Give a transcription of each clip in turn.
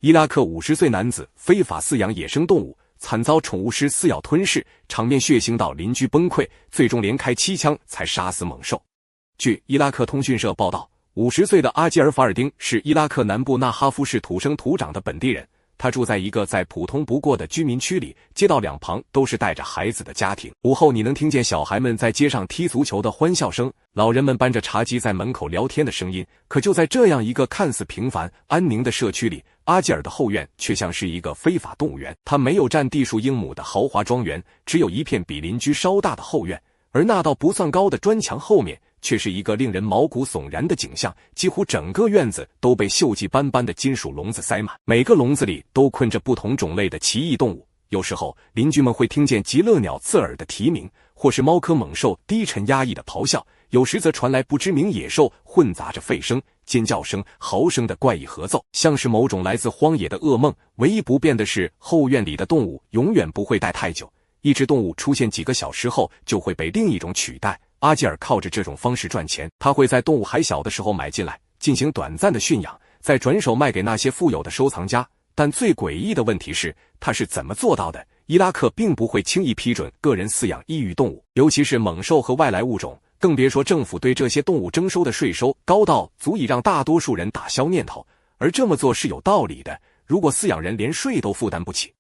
伊拉克50岁男子非法饲养野生动物，惨遭宠物师撕咬吞噬，场面血腥到邻居崩溃，最终连开7枪才杀死猛兽。据伊拉克通讯社报道，50岁的阿基尔·法尔丁是伊拉克南部纳哈夫市土生土长的本地人，他住在一个再普通不过的居民区里，街道两旁都是带着孩子的家庭。午后你能听见小孩们在街上踢足球的欢笑声，老人们搬着茶几在门口聊天的声音。可就在这样一个看似平凡安宁的社区里，阿基尔的后院却像是一个非法动物园。它没有占地数英亩的豪华庄园，只有一片比邻居稍大的后院，而那道不算高的砖墙后面却是一个令人毛骨悚然的景象，几乎整个院子都被锈迹斑斑的金属笼子塞满，每个笼子里都困着不同种类的奇异动物。有时候邻居们会听见极乐鸟刺耳的啼鸣，或是猫科猛兽低沉压抑的咆哮，有时则传来不知名野兽混杂着吠声、尖叫声、嚎声的怪异合奏，像是某种来自荒野的噩梦。唯一不变的是，后院里的动物永远不会待太久，一只动物出现几个小时后就会被另一种取代。阿基尔靠着这种方式赚钱，他会在动物还小的时候买进来，进行短暂的驯养，再转手卖给那些富有的收藏家。但最诡异的问题是，他是怎么做到的？伊拉克并不会轻易批准个人饲养异域动物，尤其是猛兽和外来物种，更别说政府对这些动物征收的税收高到足以让大多数人打消念头。而这么做是有道理的，如果饲养人连税都负担不起，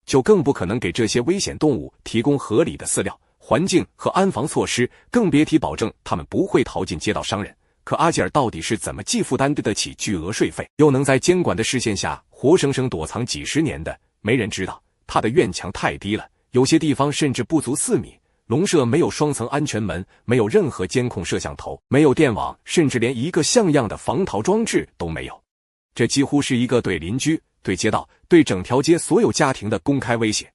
就更不可能给这些危险动物提供合理的饲料、环境和安防措施，更别提保证他们不会逃进街道商人。可阿基尔到底是怎么既负担得起巨额税费，又能在监管的视线下活生生躲藏几十年的？没人知道。他的院墙太低了，有些地方甚至不足4米，笼舍没有双层安全门，没有任何监控摄像头，没有电网，甚至连一个像样的防逃装置都没有。这几乎是一个对邻居、对街道、对整条街所有家庭的公开威胁。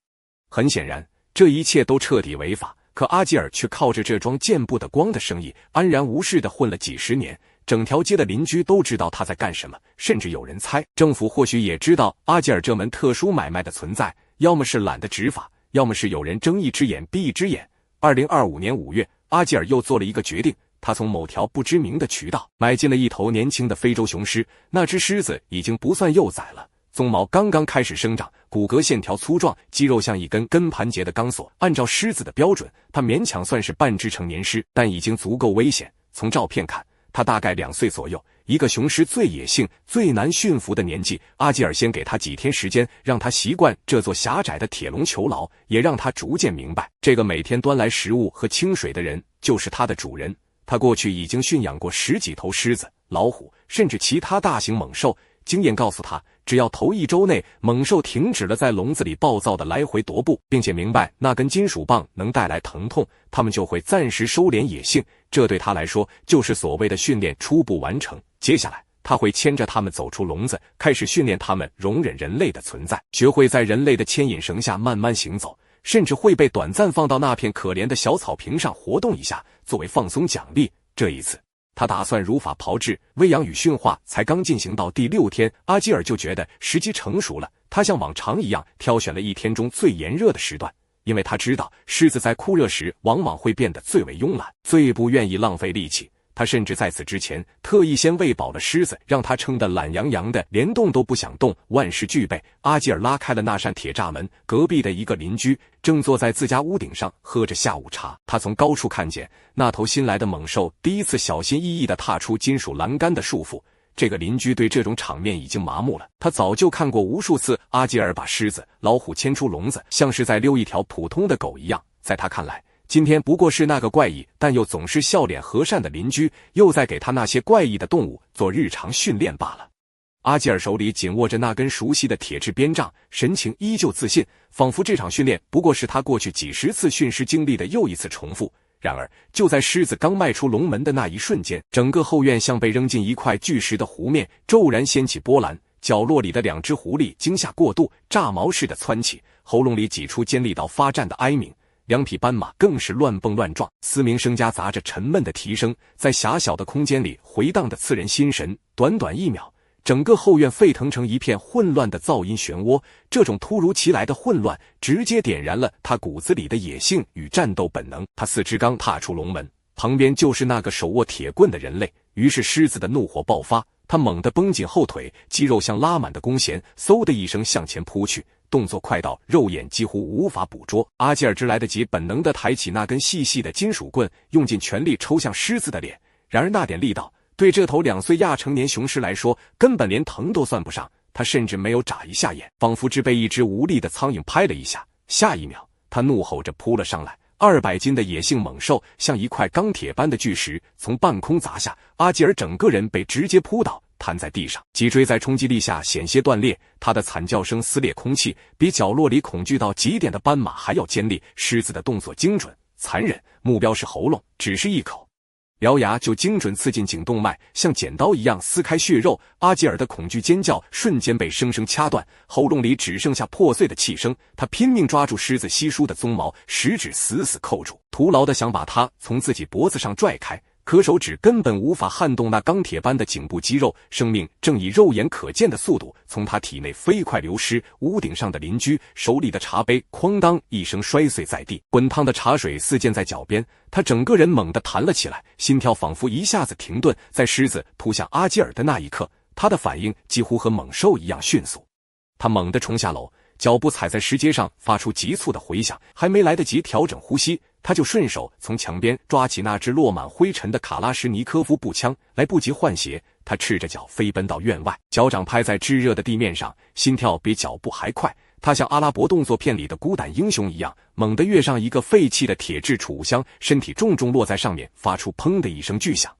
很显然，这一切都彻底违法，可阿基尔却靠着这桩见不得光的生意安然无事地混了几十年，整条街的邻居都知道他在干什么，甚至有人猜，政府或许也知道阿基尔这门特殊买卖的存在，要么是懒得执法，要么是有人睁一只眼闭一只眼。2025年5月，阿基尔又做了一个决定，他从某条不知名的渠道买进了一头年轻的非洲雄狮，那只狮子已经不算幼崽了，鬃毛刚刚开始生长，骨骼线条粗壮，肌肉像一根跟盘结的钢索。按照狮子的标准，它勉强算是半只成年狮，但已经足够危险。从照片看，它大概2岁左右，一个雄狮最野性、最难驯服的年纪。阿基尔先给他几天时间，让他习惯这座狭窄的铁笼囚牢，也让他逐渐明白，这个每天端来食物和清水的人就是他的主人。他过去已经驯养过10几头狮子、老虎，甚至其他大型猛兽。经验告诉他，只要头1周内猛兽停止了在笼子里暴躁的来回踱步，并且明白那根金属棒能带来疼痛，他们就会暂时收敛野性。这对他来说就是所谓的训练初步完成。接下来他会牵着他们走出笼子，开始训练他们容忍人类的存在，学会在人类的牵引绳下慢慢行走，甚至会被短暂放到那片可怜的小草坪上活动一下，作为放松奖励。这一次他打算如法炮制。喂养与驯化才刚进行到第6天，阿基尔就觉得时机成熟了。他像往常一样挑选了一天中最炎热的时段，因为他知道狮子在酷热时往往会变得最为慵懒，最不愿意浪费力气。他甚至在此之前特意先喂饱了狮子，让他撑得懒洋洋的，连动都不想动。万事俱备，阿基尔拉开了那扇铁栅门，隔壁的一个邻居正坐在自家屋顶上喝着下午茶。他从高处看见那头新来的猛兽第一次小心翼翼地踏出金属栏杆的束缚。这个邻居对这种场面已经麻木了，他早就看过无数次阿基尔把狮子、老虎牵出笼子，像是在溜一条普通的狗一样。在他看来，今天不过是那个怪异但又总是笑脸和善的邻居又在给他那些怪异的动物做日常训练罢了。阿基尔手里紧握着那根熟悉的铁质鞭杖，神情依旧自信，仿佛这场训练不过是他过去几十次驯狮经历的又一次重复。然而就在狮子刚迈出笼门的那一瞬间，整个后院像被扔进一块巨石的湖面，骤然掀起波澜。角落里的2只狐狸惊吓过度，炸毛似的窜起，喉咙里挤出尖利到发颤的哀鸣。2匹斑马更是乱蹦乱撞，嘶鸣声夹杂着沉闷的啼声，在狭小的空间里回荡得刺人心神。短短1秒，整个后院沸腾成一片混乱的噪音漩涡。这种突如其来的混乱直接点燃了他骨子里的野性与战斗本能。他4肢刚踏出笼门，旁边就是那个手握铁棍的人类，于是狮子的怒火爆发，他猛地绷紧后腿，肌肉像拉满的弓弦，嗖的一声向前扑去，动作快到肉眼几乎无法捕捉。阿基尔只来得及本能地抬起那根细细的金属棍，用尽全力抽向狮子的脸。然而那点力道对这头2岁亚成年雄狮来说根本连疼都算不上，他甚至没有眨一下眼，仿佛只被一只无力的苍蝇拍了一下。下一秒，他怒吼着扑了上来。200斤的野性猛兽像一块钢铁般的巨石从半空砸下，阿基尔整个人被直接扑倒，瘫在地上，脊椎在冲击力下险些断裂，他的惨叫声撕裂空气，比角落里恐惧到极点的斑马还要尖利。狮子的动作精准残忍，目标是喉咙，只是一口，獠牙就精准刺进颈动脉，像剪刀一样撕开血肉。阿基尔的恐惧尖叫瞬间被生生掐断，喉咙里只剩下破碎的气声。他拼命抓住狮子稀疏的鬃毛，食指死死扣住，徒劳地想把它从自己脖子上拽开，可手指根本无法撼动那钢铁般的颈部肌肉。生命正以肉眼可见的速度从他体内飞快流失。屋顶上的邻居手里的茶杯哐当一声摔碎在地，滚烫的茶水四溅在脚边，他整个人猛地弹了起来，心跳仿佛一下子停顿。在狮子扑向阿基尔的那一刻，他的反应几乎和猛兽一样迅速。他猛地冲下楼，脚步踩在石阶上发出急促的回响，还没来得及调整呼吸，他就顺手从墙边抓起那只落满灰尘的卡拉什尼科夫步枪，来不及换鞋，他赤着脚飞奔到院外，脚掌拍在炙热的地面上，心跳比脚步还快。他像阿拉伯动作片里的孤胆英雄一样，猛地跃上一个废弃的铁制储物箱，身体重重落在上面，发出砰的一声巨响。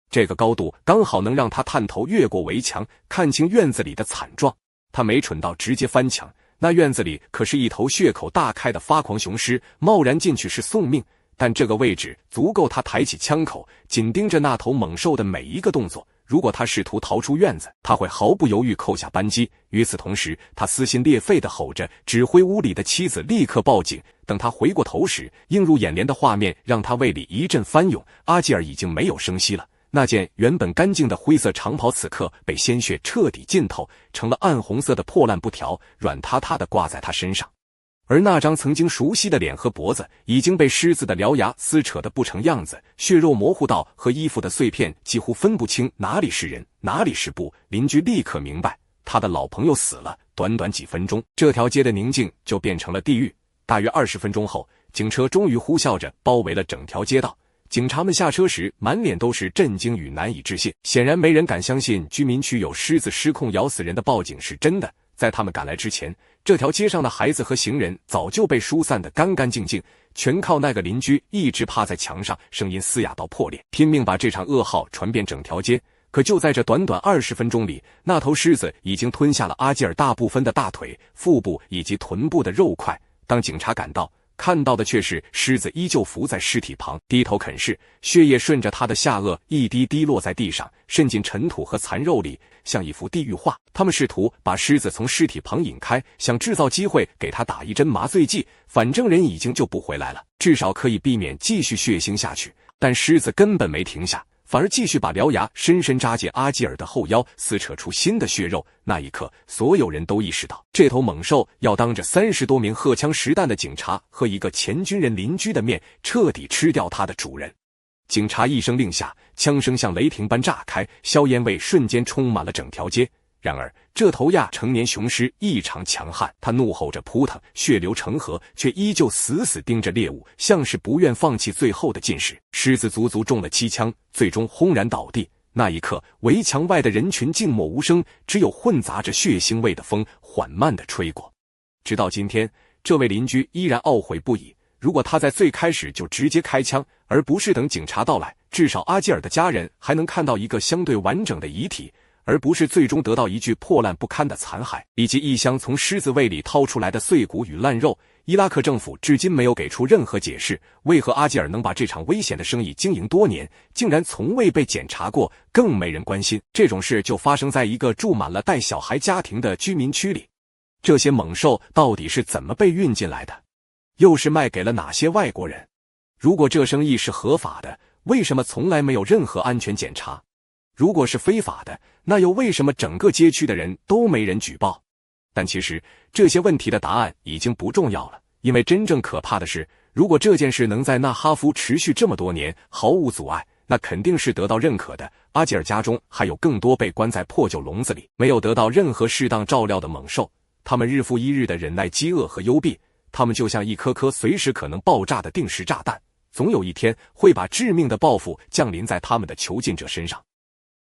这个高度刚好能让他探头越过围墙，看清院子里的惨状。他没蠢到直接翻墙，那院子里可是一头血口大开的发狂雄狮，贸然进去是送命，但这个位置足够他抬起枪口，紧盯着那头猛兽的每一个动作。如果他试图逃出院子，他会毫不犹豫扣下扳机。与此同时，他撕心裂肺地吼着，指挥屋里的妻子立刻报警。等他回过头时，映入眼帘的画面让他胃里一阵翻涌。阿基尔已经没有声息了，那件原本干净的灰色长袍此刻被鲜血彻底浸透，成了暗红色的破烂布条，软塌塌地挂在他身上。而那张曾经熟悉的脸和脖子已经被狮子的獠牙撕扯得不成样子，血肉模糊到和衣服的碎片几乎分不清哪里是人哪里是布。邻居立刻明白他的老朋友死了。短短几分钟，这条街的宁静就变成了地狱。大约20分钟后，警车终于呼啸着包围了整条街道。警察们下车时满脸都是震惊与难以置信，显然没人敢相信居民区有狮子失控咬死人的报警是真的。在他们赶来之前，这条街上的孩子和行人早就被疏散得干干净净，全靠那个邻居一直趴在墙上，声音嘶哑到破裂，拼命把这场噩耗传遍整条街。可就在这短短20分钟里，那头狮子已经吞下了阿基尔大部分的大腿、腹部以及臀部的肉块。当警察赶到，看到的却是狮子依旧伏在尸体旁，低头啃噬，血液顺着他的下颚一滴滴落在地上，渗进尘土和残肉里，像一幅地狱画。他们试图把狮子从尸体旁引开，想制造机会给他打一针麻醉剂，反正人已经救不回来了，至少可以避免继续血腥下去。但狮子根本没停下，反而继续把獠牙深深扎进阿基尔的后腰，撕扯出新的血肉。那一刻，所有人都意识到，这头猛兽要当着30多名荷枪实弹的警察和一个前军人邻居的面，彻底吃掉他的主人。警察一声令下，枪声像雷霆般炸开，硝烟味瞬间充满了整条街。然而这头亚成年雄狮异常强悍，它怒吼着扑腾，血流成河，却依旧死死盯着猎物，像是不愿放弃最后的进食。狮子足足中了7枪，最终轰然倒地。那一刻，围墙外的人群静默无声，只有混杂着血腥味的风缓慢地吹过。直到今天，这位邻居依然懊悔不已，如果他在最开始就直接开枪，而不是等警察到来，至少阿基尔的家人还能看到一个相对完整的遗体，而不是最终得到一具破烂不堪的残骸，以及一箱从狮子胃里掏出来的碎骨与烂肉。伊拉克政府至今没有给出任何解释，为何阿基尔能把这场危险的生意经营多年，竟然从未被检查过，更没人关心。这种事就发生在一个住满了带小孩家庭的居民区里。这些猛兽到底是怎么被运进来的？又是卖给了哪些外国人？如果这生意是合法的，为什么从来没有任何安全检查？如果是非法的，那又为什么整个街区的人都没人举报？但其实这些问题的答案已经不重要了，因为真正可怕的是，如果这件事能在纳哈夫持续这么多年，毫无阻碍，那肯定是得到认可的。阿吉尔家中还有更多被关在破旧笼子里，没有得到任何适当照料的猛兽，他们日复一日地忍耐饥饿和幽闭，他们就像一颗颗随时可能爆炸的定时炸弹，总有一天会把致命的报复降临在他们的囚禁者身上。